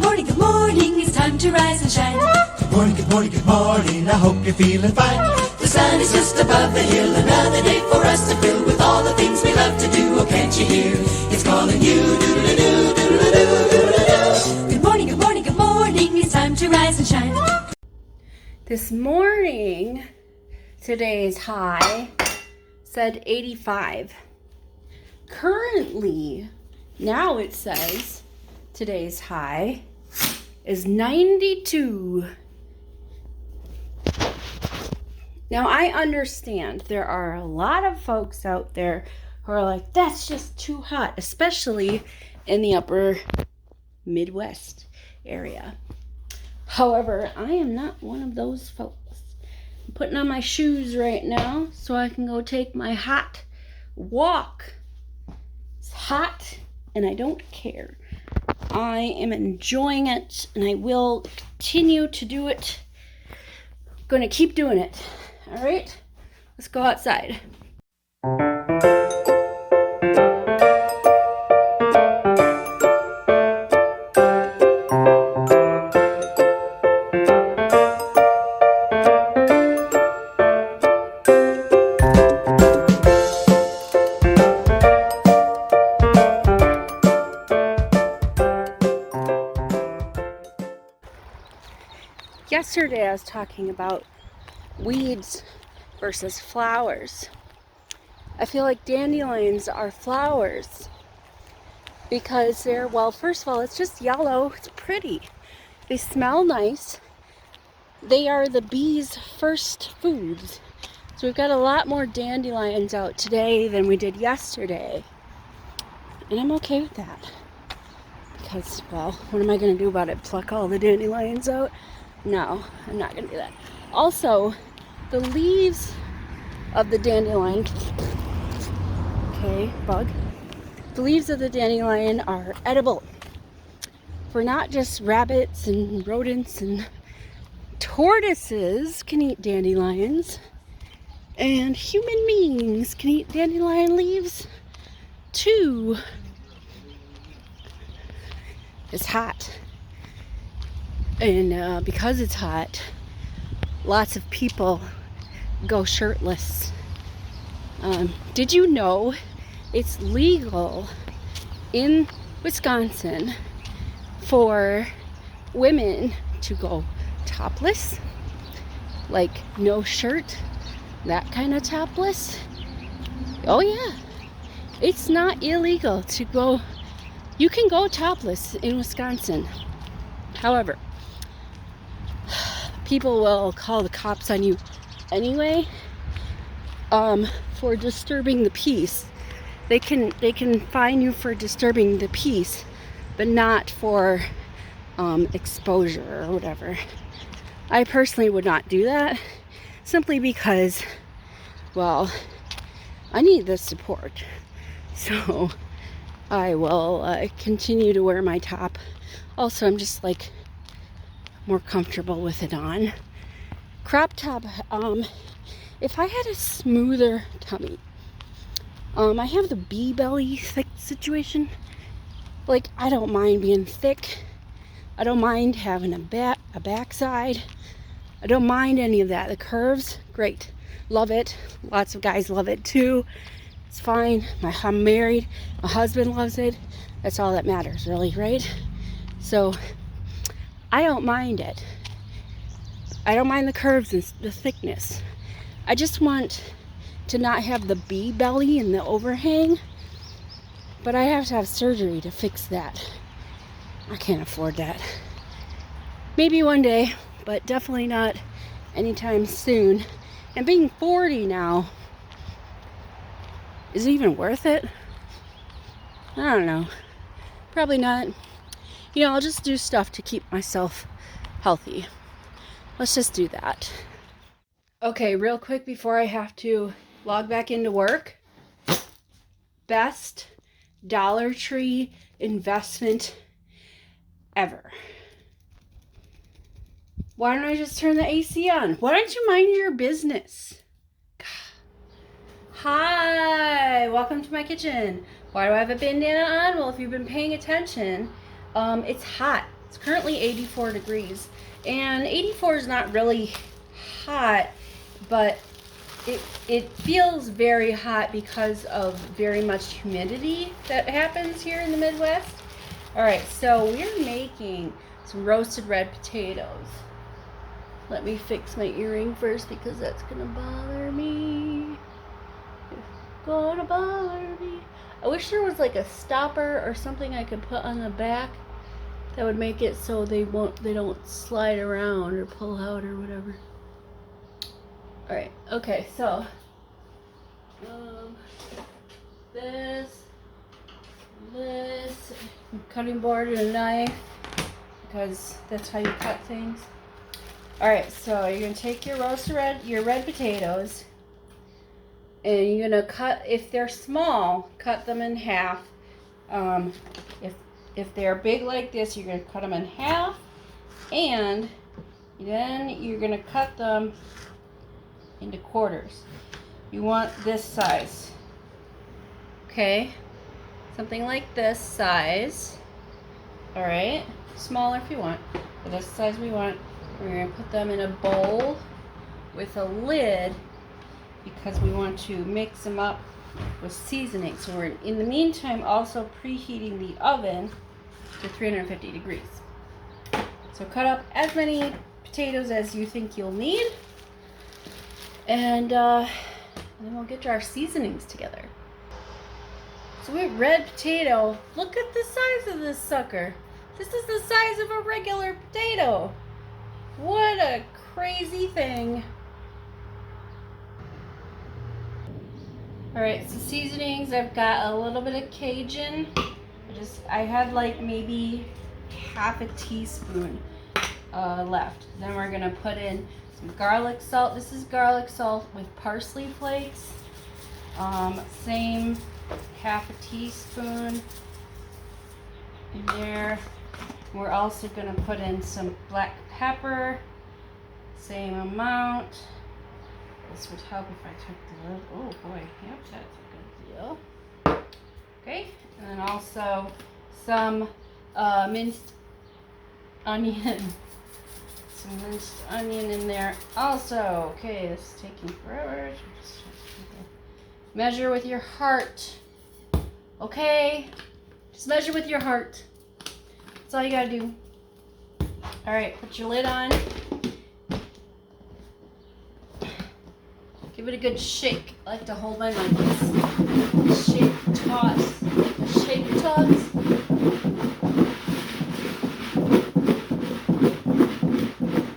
morning, good morning, it's time to rise and shine. Good morning, good morning, good morning, I hope you're feeling fine. The sun is just above the hill, another day for us to fill with all the things we love to do. Oh, can't you hear? It's calling you, doodle-doo, doodle-doo, doodle-doo. Good morning, good morning, good morning, it's time to rise and shine. This morning, today's high said 85. Currently, now it says today's high is 92. Now, I understand there are a lot of folks out there who are like, that's just too hot, especially in the upper Midwest area. However, I am not one of those folks. I'm putting on my shoes right now so I can go take my hot walk. It's hot and I don't care. I am enjoying it and I will continue to do it. I'm gonna keep doing it. All right, let's go outside. Yesterday I was talking about weeds versus flowers. I feel like dandelions are flowers because they're, well, first of all, it's just yellow. It's pretty. They smell nice. They are the bees' first foods. So we've got a lot more dandelions out today than we did yesterday. And I'm okay with that. Because, well, what am I going to do about it? Pluck all the dandelions out? No, I'm not going to do that. Also, the leaves of the dandelion, okay, bug. The leaves of the dandelion are edible for not just rabbits and rodents, and tortoises can eat dandelions, and human beings can eat dandelion leaves too. It's hot. And because it's hot, lots of people go shirtless. Did you know it's legal in Wisconsin for women to go topless? Like no shirt, that kind of topless? Oh yeah, it's not illegal to go. You can go topless in Wisconsin. However, people will call the cops on you anyway for disturbing the peace. They can fine you for disturbing the peace, but not for exposure or whatever. I personally would not do that simply because, well, I need the support. So I will continue to wear my top. Also, I'm just like more comfortable with it on. Crop top, if I had a smoother tummy, I have the bee belly thick situation. Like, I don't mind being thick. I don't mind having a backside. I don't mind any of that. The curves, great. Love it. Lots of guys love it too. It's fine. I'm married. My husband loves it. That's all that matters, really, right? So I don't mind it. I don't mind the curves and the thickness. I just want to not have the bee belly and the overhang. But I have to have surgery to fix that. I can't afford that. Maybe one day, but definitely not anytime soon. And being 40 now, is it even worth it? I don't know. Probably not. You know, I'll just do stuff to keep myself healthy. Let's just do that. Okay, real quick before I have to log back into work. Best Dollar Tree investment ever. Why don't I just turn the AC on? Why don't you mind your business? Hi, welcome to my kitchen. Why do I have a bandana on? Well, if you've been paying attention, it's hot. It's It's currently 84 degrees, and 84 is not really hot, but it feels very hot because of very much humidity that happens here in the Midwest. All right, so we're making some roasted red potatoes. Let me fix my earring first because that's gonna bother me. It's gonna bother me. I wish there was like a stopper or something I could put on the back that would make it so they don't slide around or pull out or whatever. All right, okay, so this cutting board and a knife, because that's how you cut things. All right, so you're gonna take your red potatoes, and you're gonna cut, if they're small, cut them in half. If they're big like this, you're gonna cut them in half, and then you're gonna cut them into quarters. You want this size, okay? Something like this size. All right, smaller if you want, but that's the size we want. We're going to put them in a bowl with a lid because we want to mix them up with seasoning. So we're in the meantime also preheating the oven to 350 degrees. So cut up as many potatoes as you think you'll need, and then we'll get our seasonings together. So we have red potato. Look at the size of this sucker. This is the size of a regular potato. What a crazy thing. All right, so seasonings, I've got a little bit of Cajun. I had like maybe half a teaspoon left. Then we're gonna put in some garlic salt. This is garlic salt with parsley flakes. Same half a teaspoon in there. We're also gonna put in some black pepper, same amount. This would help if I took the lid. Oh boy, yep, that's a good deal. Okay, and then also some minced onion. Some minced onion in there also. Okay, this is taking forever. Measure with your heart. Okay, just measure with your heart. That's all you gotta do. All right, put your lid on. Give it a good shake. I like to hold my mic. Shake, toss. Shake, toss.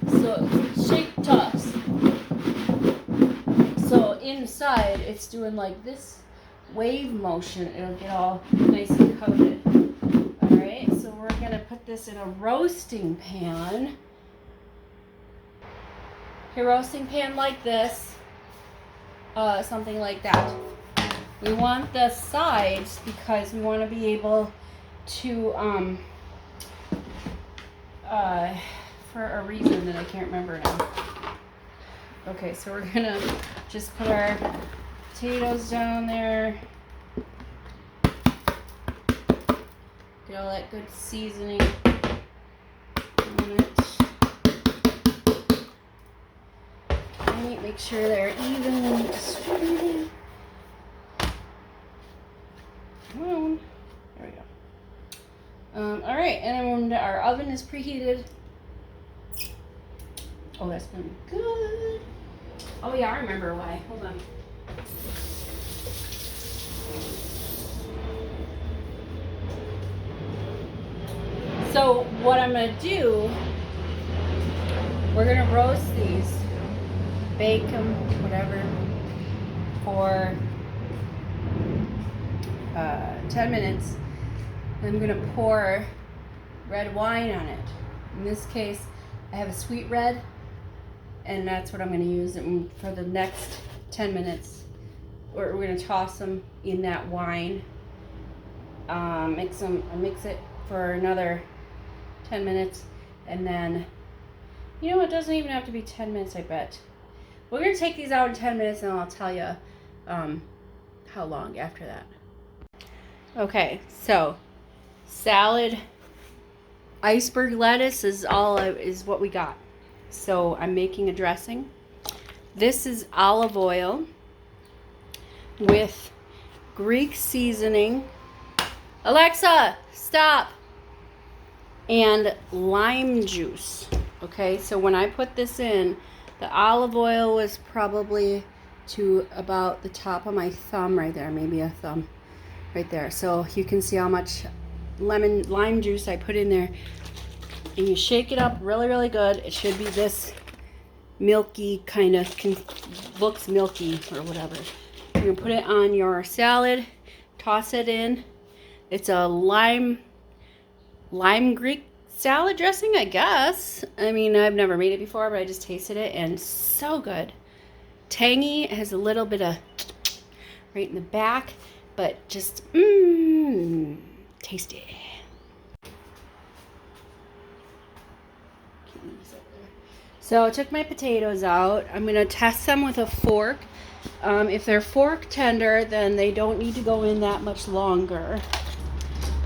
So, shake, toss. So, inside, it's doing like this wave motion. It'll get all nice and coated. All right, so we're going to put this in a roasting pan. A roasting pan like this. Something like that. We want the sides because we want to be able to, for a reason that I can't remember now. Okay, so we're gonna just put our potatoes down there. Get all that good seasoning on it. Make sure they're evenly distributed. Come on. There we go. All right, and then our oven is preheated. Oh, that's gonna be good. Oh yeah, I remember why. Hold on. So what I'm gonna do, we're gonna roast these. Bake them, whatever, for 10 minutes. Then I'm gonna pour red wine on it. In this case, I have a sweet red, and that's what I'm gonna use for the next 10 minutes. We're gonna toss them in that wine. Mix it for another 10 minutes, and then, you know, it doesn't even have to be 10 minutes, I bet. We're going to take these out in 10 minutes, and I'll tell you how long after that. Okay, so salad iceberg lettuce is what we got. So I'm making a dressing. This is olive oil with Greek seasoning. Alexa, stop! And lime juice. Okay, so when I put this in, the olive oil was probably to about the top of my thumb right there, maybe a thumb right there. So you can see how much lime juice I put in there. And you shake it up really, really good. It should be this milky kind of, looks milky or whatever. You're gonna put it on your salad, toss it in. It's a lime Greek salad dressing, I guess. I mean, I've never made it before, but I just tasted it and so good. Tangy, it has a little bit of right in the back, but just tasty. So I took my potatoes out. I'm gonna test them with a fork. If they're fork tender, then they don't need to go in that much longer.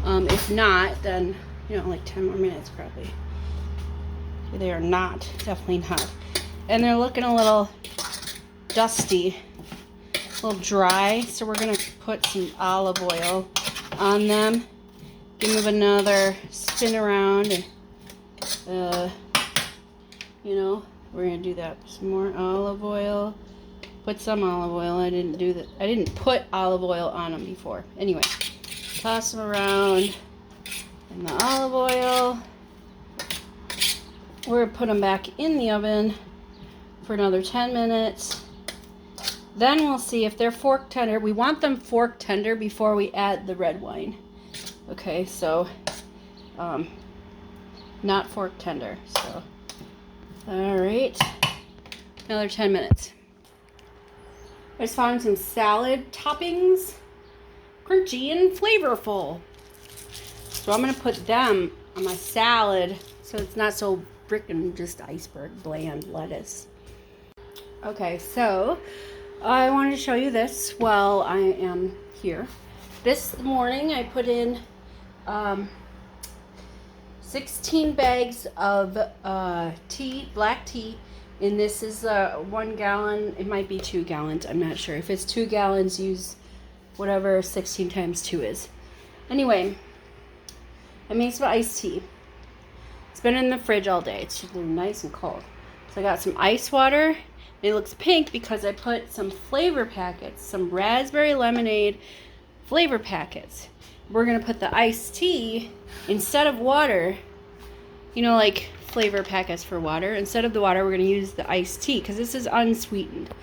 If not, then, you know, like 10 more minutes probably. They are not, definitely not. And they're looking a little dusty, a little dry. So we're gonna put some olive oil on them. Give them another spin around. And, you know, we're gonna do that. Some more olive oil. Put some olive oil. I didn't do that. I didn't put olive oil on them before. Anyway, toss them around in the olive oil. We're gonna put them back in the oven for another 10 minutes. Then we'll see if they're fork tender. We want them fork tender before we add the red wine. Okay, so not fork tender. So, all right, another 10 minutes. I just found some salad toppings, crunchy and flavorful. So I'm gonna put them on my salad so it's not so frickin' just iceberg bland lettuce. Okay, so I wanted to show you this while I am here. This morning I put in 16 bags of tea, black tea, and this is 1 gallon. It might be 2 gallons. I'm not sure. If it's 2 gallons, use whatever 16 times 2 is. Anyway, I made some iced tea. It's been in the fridge all day. It's just nice and cold. So I got some ice water. It looks pink because I put some flavor packets, some raspberry lemonade flavor packets. We're gonna put the iced tea instead of water, you know, like flavor packets for water. Instead of the water, we're gonna use the iced tea because this is unsweetened.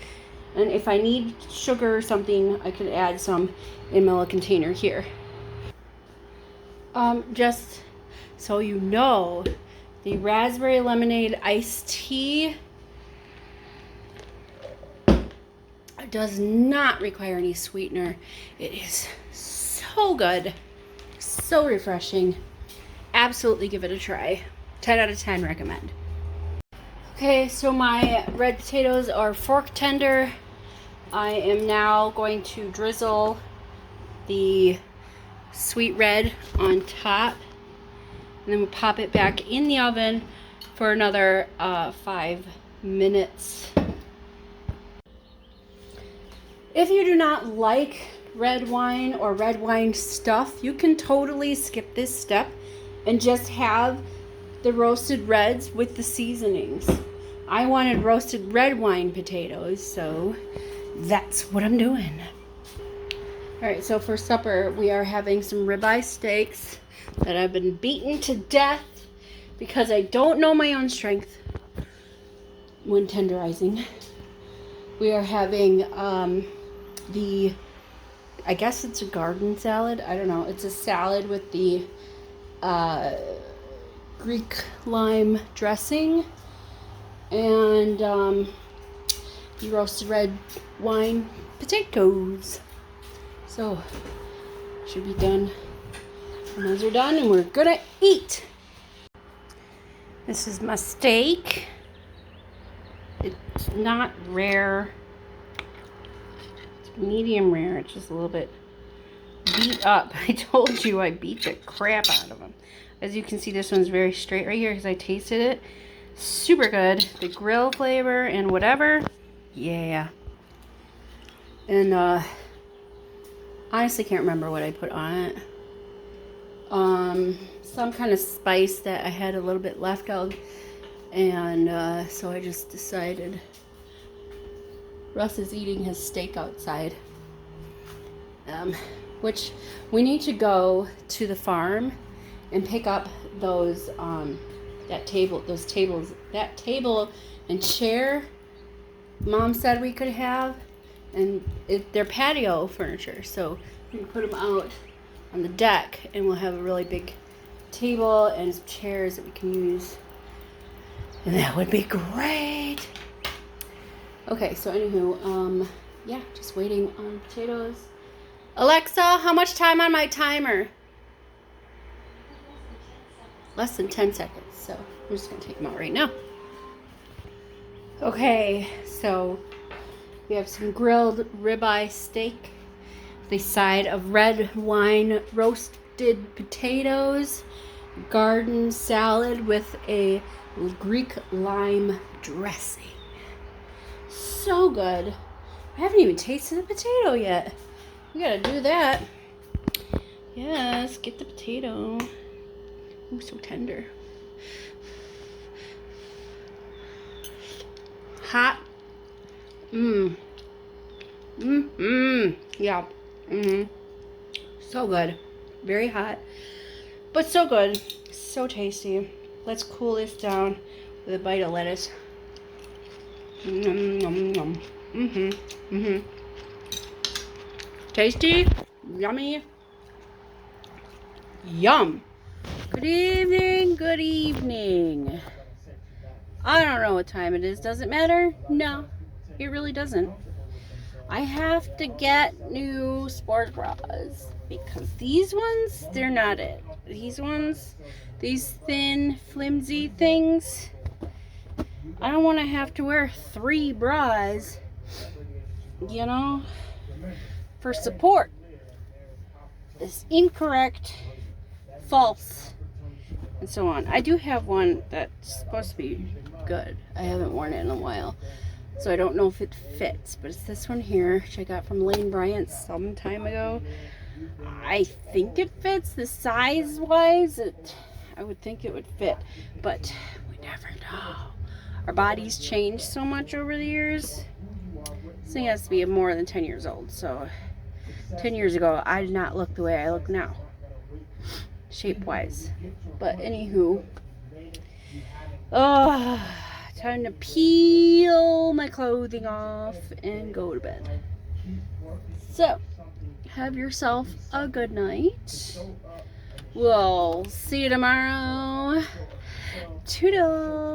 And if I need sugar or something, I could add some in my little container here. Just so you know, the raspberry lemonade iced tea does not require any sweetener. It is so good, so refreshing. Absolutely give it a try. 10 out of 10 recommend. Okay, so my red potatoes are fork tender. I am now going to drizzle the sweet red on top, and then we'll pop it back in the oven for another 5 minutes. If you do not like red wine or red wine stuff, you can totally skip this step and just have the roasted reds with the seasonings. I wanted roasted red wine potatoes, so that's what I'm doing. All right, so for supper, we are having some ribeye steaks that I've been beaten to death because I don't know my own strength when tenderizing. We are having I guess it's a garden salad. I don't know. It's a salad with the Greek lime dressing and the roasted red wine potatoes. So, should be done. And those are done, and we're gonna eat. This is my steak. It's not rare. It's medium rare. It's just a little bit beat up. I told you I beat the crap out of them. As you can see, this one's very straight right here because I tasted it. Super good. The grill flavor and whatever. Yeah. And honestly can't remember what I put on it. Some kind of spice that I had a little bit left out. And so I just decided. Russ is eating his steak outside. Which we need to go to the farm and pick up those that table and chair Mom said we could have, and they're patio furniture, so we can put them out on the deck and we'll have a really big table and some chairs that we can use, and that would be great. Okay, so anywho, yeah, just waiting on potatoes. Alexa, how much time on my timer? Less than 10 seconds, so I'm just going to take them out right now. Okay, so we have some grilled ribeye steak, the side of red wine roasted potatoes, garden salad with a Greek lime dressing. So good. I haven't even tasted the potato yet. We gotta do that. Yes, get the potato. Ooh, so tender. Hot. Yeah. So good. Very hot. But so good. So tasty. Let's cool this down with a bite of lettuce. Tasty. Yummy. Yum. Good evening. Good evening. I don't know what time it is. Does it matter? No, it really doesn't. I have to get new sports bras because these ones, they're not it. These ones, these thin, flimsy things, I don't want to have to wear 3 bras, you know, for support. It's incorrect, false, and so on. I do have one that's supposed to be good. I haven't worn it in a while, so I don't know if it fits, but it's this one here, which I got from Lane Bryant some time ago. I think it fits. The size-wise, I would think it would fit, but we never know. Our bodies change so much over the years. This thing has to be more than 10 years old, so 10 years ago, I did not look the way I look now, shape-wise. But anywho, time to peel my clothing off and go to bed. So, have yourself a good night. We'll see you tomorrow. Toodles.